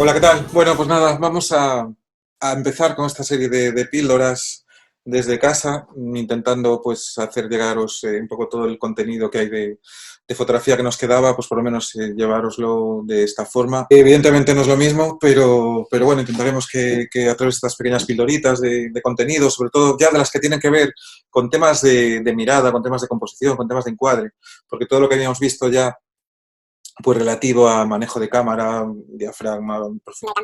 Hola, ¿qué tal? Bueno, pues nada, vamos a empezar con esta serie de píldoras desde casa, intentando pues hacer llegaros un poco todo el contenido que hay de fotografía que nos quedaba, pues por lo menos llevároslo de esta forma. Evidentemente no es lo mismo, pero bueno, intentaremos que a través de estas pequeñas pildoritas de contenido, sobre todo ya de las que tienen que ver con temas de mirada, con temas de composición, con temas de encuadre, porque todo lo que habíamos visto ya pues relativo a manejo de cámara, diafragma, profundidad,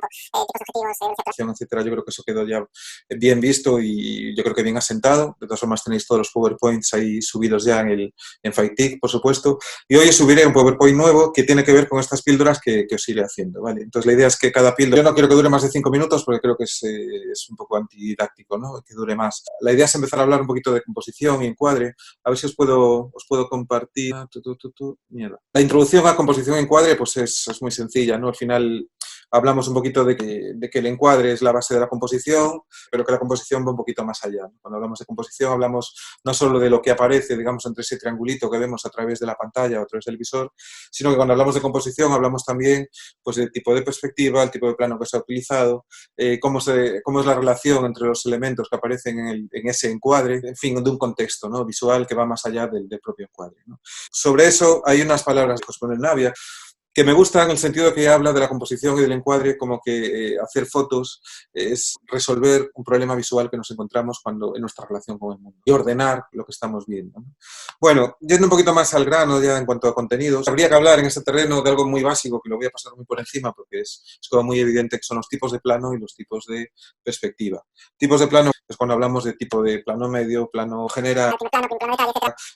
etcétera. Yo creo que eso quedó ya bien visto y yo creo que bien asentado. De todas formas tenéis todos los PowerPoints ahí subidos ya en Fightic, por supuesto. Y hoy os subiré un PowerPoint nuevo que tiene que ver con estas píldoras que os iré haciendo, ¿vale? Entonces la idea es que cada píldora, yo no quiero que dure más de 5 minutos porque creo que es un poco antididáctico, ¿no? Que dure más. La idea es empezar a hablar un poquito de composición y encuadre. A ver si os puedo compartir. Mierda. La introducción a composición encuadre pues es muy sencilla, ¿no? Al final hablamos un poquito de que el encuadre es la base de la composición, pero que la composición va un poquito más allá, ¿no? Cuando hablamos de composición hablamos no solo de lo que aparece, digamos, entre ese triangulito que vemos a través de la pantalla o a través del visor, sino que cuando hablamos de composición hablamos también pues del tipo de perspectiva, el tipo de plano que se ha utilizado, cómo es la relación entre los elementos que aparecen en ese encuadre, en fin, de un contexto, ¿no? Visual que va más allá del propio encuadre, ¿no? Sobre eso hay unas palabras que os pone Navia que me gusta en el sentido que ella habla de la composición y del encuadre, como que hacer fotos es resolver un problema visual que nos encontramos cuando en nuestra relación con el mundo y ordenar lo que estamos viendo, ¿no? Bueno, yendo un poquito más al grano ya en cuanto a contenidos, habría que hablar en este terreno de algo muy básico que lo voy a pasar muy por encima porque es como muy evidente que son los tipos de plano y los tipos de perspectiva. Tipos de plano es cuando hablamos de tipo de plano medio, plano general,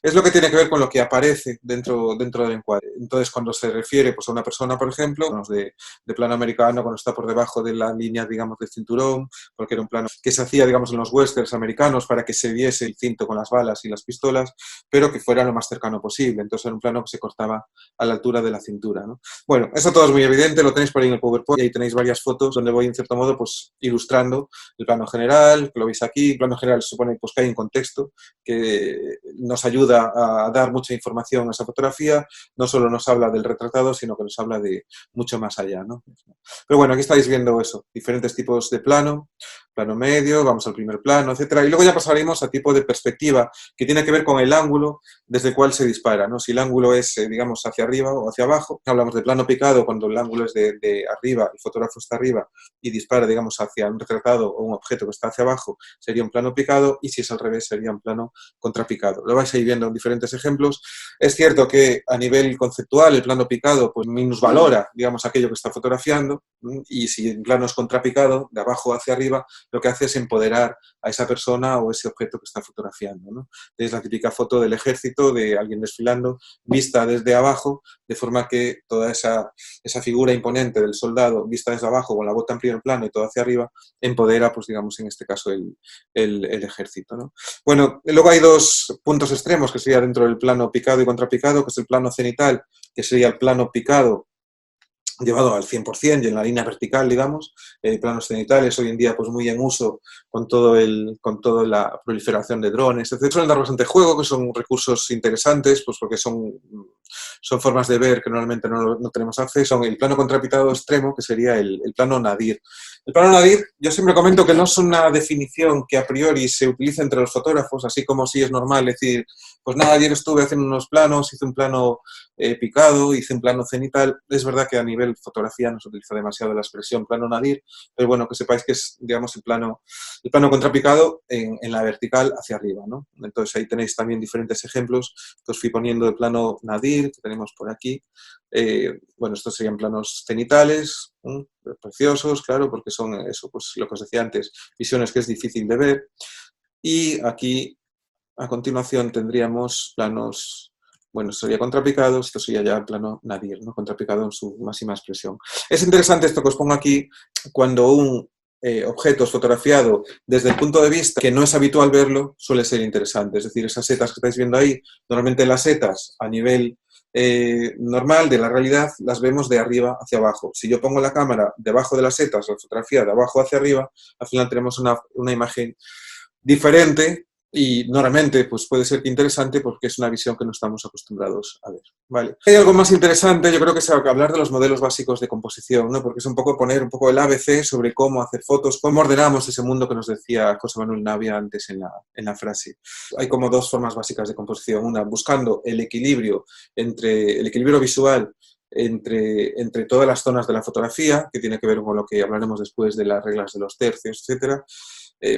es lo que tiene que ver con lo que aparece dentro del encuadre. Entonces, cuando se refiere pues, a una persona, por ejemplo, de plano americano, cuando está por debajo de la línea, digamos, del cinturón, porque era un plano que se hacía, digamos, en los westerns americanos para que se viese el cinto con las balas y las pistolas, pero que fuera lo más cercano posible. Entonces, era un plano que se cortaba a la altura de la cintura, ¿no? Bueno, eso todo es muy evidente, lo tenéis por ahí en el PowerPoint, y ahí tenéis varias fotos donde voy, en cierto modo, pues ilustrando el plano general, que lo veis aquí. El plano general se supone pues, que hay un contexto que nos ayuda a dar mucha información a esa fotografía, no solo nos habla del retratado, sino que nos habla de mucho más allá, ¿no? Pero bueno, aquí estáis viendo eso, diferentes tipos de plano, plano medio, vamos al primer plano, etcétera. Y luego ya pasaremos a tipo de perspectiva, que tiene que ver con el ángulo desde el cual se dispara, ¿no? Si el ángulo es, digamos, hacia arriba o hacia abajo, hablamos de plano picado cuando el ángulo es de arriba, el fotógrafo está arriba y dispara, digamos, hacia un retratado o un objeto que está hacia abajo, sería un plano picado, y si es al revés, sería un plano contrapicado. Lo vais a ir viendo en diferentes ejemplos. Es cierto que a nivel conceptual el plano picado pues minusvalora, digamos, aquello que está fotografiando, y si el plano es contrapicado, de abajo hacia arriba, lo que hace es empoderar a esa persona o ese objeto que está fotografiando, ¿no? Es la típica foto del ejército, de alguien desfilando, vista desde abajo, de forma que toda esa figura imponente del soldado, vista desde abajo, con la bota en primer plano y todo hacia arriba, empodera, pues digamos, en este caso el ejército, ¿no? Bueno, luego hay dos puntos extremos, que sería dentro del plano picado y contrapicado, que es el plano cenital, que sería el plano picado llevado al 100% y en la línea vertical, digamos, planos cenitales hoy en día pues muy en uso con toda la proliferación de drones, etc. Suelen dar bastante juego, que son recursos interesantes, pues porque son formas de ver que normalmente no tenemos acceso. Son el plano contrapicado extremo, que sería el plano nadir. El plano nadir, yo siempre comento que no es una definición que a priori se utiliza entre los fotógrafos, así como si es normal decir, pues nada, ayer estuve haciendo unos planos, hice un plano picado, hice un plano cenital. Es verdad que a nivel fotografía no se utiliza demasiado la expresión plano nadir, pero bueno, que sepáis que es, digamos, el plano contrapicado en la vertical hacia arriba, ¿no? Entonces ahí tenéis también diferentes ejemplos que os fui poniendo de plano nadir, que tenemos por aquí. Bueno, estos serían planos cenitales, preciosos, claro, porque son eso, pues lo que os decía antes, visiones que es difícil de ver. Y aquí, a continuación, tendríamos planos, bueno, esto sería contrapicado, esto sería ya plano nadir, ¿no? Contrapicado en su máxima expresión. Es interesante esto que os pongo aquí, cuando un objeto es fotografiado desde el punto de vista que no es habitual verlo, suele ser interesante. Es decir, esas setas que estáis viendo ahí, normalmente las setas a nivel normal de la realidad las vemos de arriba hacia abajo. Si yo pongo la cámara debajo de las setas, la fotografía de abajo hacia arriba, al final tenemos una imagen diferente, Y normalmente pues puede ser que interesante porque es una visión que no estamos acostumbrados a ver. Vale. Hay algo más interesante, yo creo que es hablar de los modelos básicos de composición, ¿no? Porque es un poco poner un poco el ABC sobre cómo hacer fotos, cómo ordenamos ese mundo que nos decía José Manuel Navia antes en la frase. Hay como dos formas básicas de composición. Una, buscando el equilibrio entre el equilibrio visual entre todas las zonas de la fotografía, que tiene que ver con lo que hablaremos después de las reglas de los tercios, etcétera,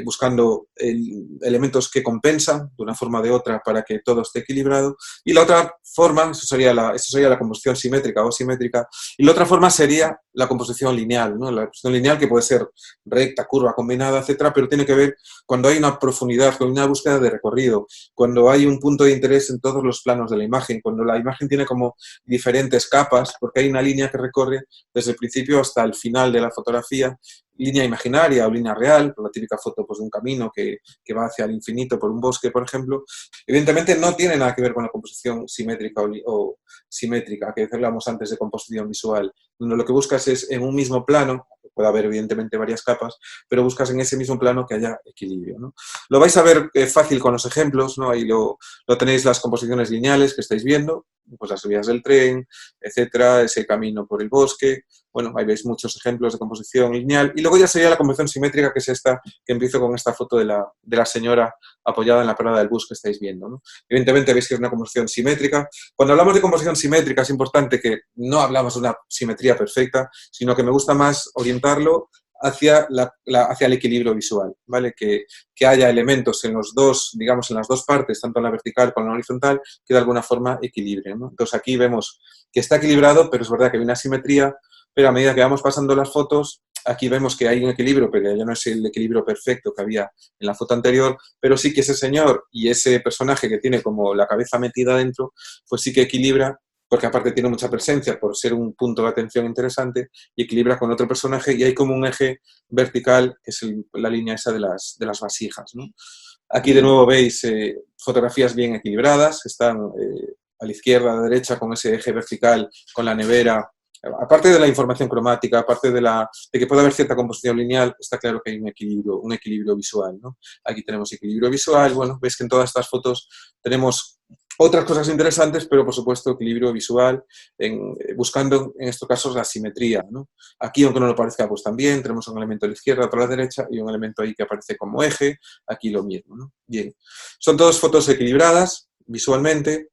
buscando elementos que compensan de una forma o de otra para que todo esté equilibrado. Y la otra forma, eso sería la composición simétrica o simétrica, y la otra forma sería la composición lineal, ¿no? La composición lineal que puede ser recta, curva, combinada, etcétera, pero tiene que ver cuando hay una profundidad, cuando hay una búsqueda de recorrido, cuando hay un punto de interés en todos los planos de la imagen, cuando la imagen tiene como diferentes capas, porque hay una línea que recorre desde el principio hasta el final de la fotografía, línea imaginaria o línea real, la típica foto pues, de un camino que va hacia el infinito por un bosque, por ejemplo, evidentemente no tiene nada que ver con la composición simétrica o simétrica, que hablamos antes de composición visual. Lo que buscas es en un mismo plano, puede haber evidentemente varias capas, pero buscas en ese mismo plano que haya equilibrio, ¿no? Lo vais a ver fácil con los ejemplos, ¿no? Ahí lo tenéis las composiciones lineales que estáis viendo, pues las vías del tren, etcétera, ese camino por el bosque. Bueno, ahí veis muchos ejemplos de composición lineal. Y luego ya sería la composición simétrica, que es esta, que empiezo con esta foto de la señora apoyada en la parada del bus que estáis viendo, ¿no? Evidentemente veis que es una composición simétrica. Cuando hablamos de composición simétrica es importante que no hablamos de una simetría perfecta, sino que me gusta más orientarlo hacia el equilibrio visual, ¿vale? Que haya elementos en los dos, digamos, en las dos partes, tanto en la vertical como en la horizontal, que de alguna forma equilibren, ¿no? Entonces aquí vemos que está equilibrado, pero es verdad que hay una simetría, pero a medida que vamos pasando las fotos, aquí vemos que hay un equilibrio, pero ya no es el equilibrio perfecto que había en la foto anterior, pero sí que ese señor y ese personaje que tiene como la cabeza metida dentro, pues sí que equilibra, porque aparte tiene mucha presencia por ser un punto de atención interesante, y equilibra con otro personaje, y hay como un eje vertical, que es la línea esa de las vasijas, ¿no? Aquí de nuevo veis fotografías bien equilibradas, están a la izquierda, a la derecha, con ese eje vertical, con la nevera. Aparte de la información cromática, aparte de que puede haber cierta composición lineal, está claro que hay un equilibrio visual, ¿no? Aquí tenemos equilibrio visual, bueno, veis que en todas estas fotos tenemos otras cosas interesantes, pero por supuesto equilibrio visual, buscando en estos casos la simetría, ¿no? Aquí, aunque no lo parezca, pues también tenemos un elemento a la izquierda, otro a la derecha, y un elemento ahí que aparece como eje, aquí lo mismo, ¿no? Bien, son todas fotos equilibradas visualmente,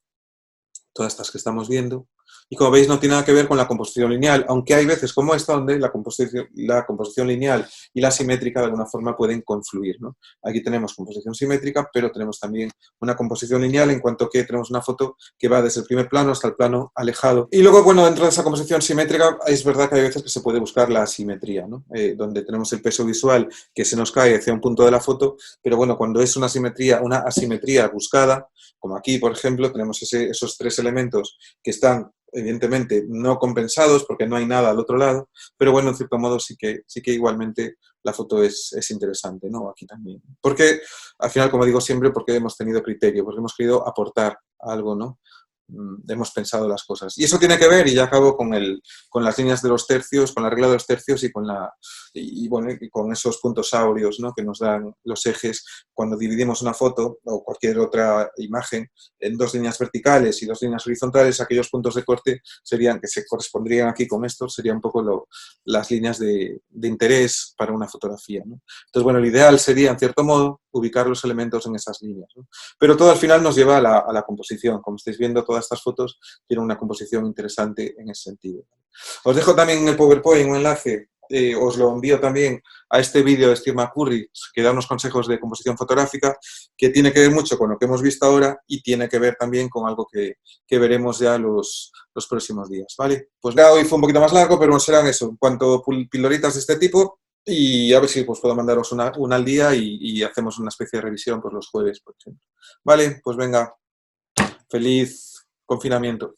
todas estas que estamos viendo. Y como veis no tiene nada que ver con la composición lineal, aunque hay veces como esta donde la composición lineal y la simétrica de alguna forma pueden confluir, ¿no? Aquí tenemos composición simétrica, pero tenemos también una composición lineal en cuanto que tenemos una foto que va desde el primer plano hasta el plano alejado. Y luego, bueno, dentro de esa composición simétrica es verdad que hay veces que se puede buscar la asimetría, ¿no? Donde tenemos el peso visual que se nos cae hacia un punto de la foto, pero bueno, cuando es una asimetría buscada, como aquí, por ejemplo, tenemos esos tres elementos que están evidentemente no compensados porque no hay nada al otro lado, pero bueno, en cierto modo sí que igualmente la foto es interesante, ¿no? Aquí también. Porque, al final, como digo siempre, porque hemos tenido criterio, porque hemos querido aportar algo, ¿no? Hemos pensado las cosas. Y eso tiene que ver, y ya acabo con las líneas de los tercios, con la regla de los tercios y bueno, y con esos puntos áureos, ¿no? Que nos dan los ejes cuando dividimos una foto o cualquier otra imagen en dos líneas verticales y dos líneas horizontales. Aquellos puntos de corte que se correspondrían aquí con estos, serían un poco las líneas de interés para una fotografía, ¿no? Entonces, bueno, el ideal sería, en cierto modo, ubicar los elementos en esas líneas, ¿no? Pero todo al final nos lleva a la composición. Como estáis viendo, todas estas fotos tienen una composición interesante en ese sentido. Os dejo también en el PowerPoint un enlace, os lo envío también a este vídeo de Steve McCurry, que da unos consejos de composición fotográfica, que tiene que ver mucho con lo que hemos visto ahora y tiene que ver también con algo que veremos ya los próximos días, ¿vale? Pues ya hoy fue un poquito más largo, pero serán eso, en cuanto a pildoritas de este tipo, y a ver si pues, puedo mandaros una al día y hacemos una especie de revisión pues, los jueves, por ejemplo. Vale, pues venga, feliz confinamiento.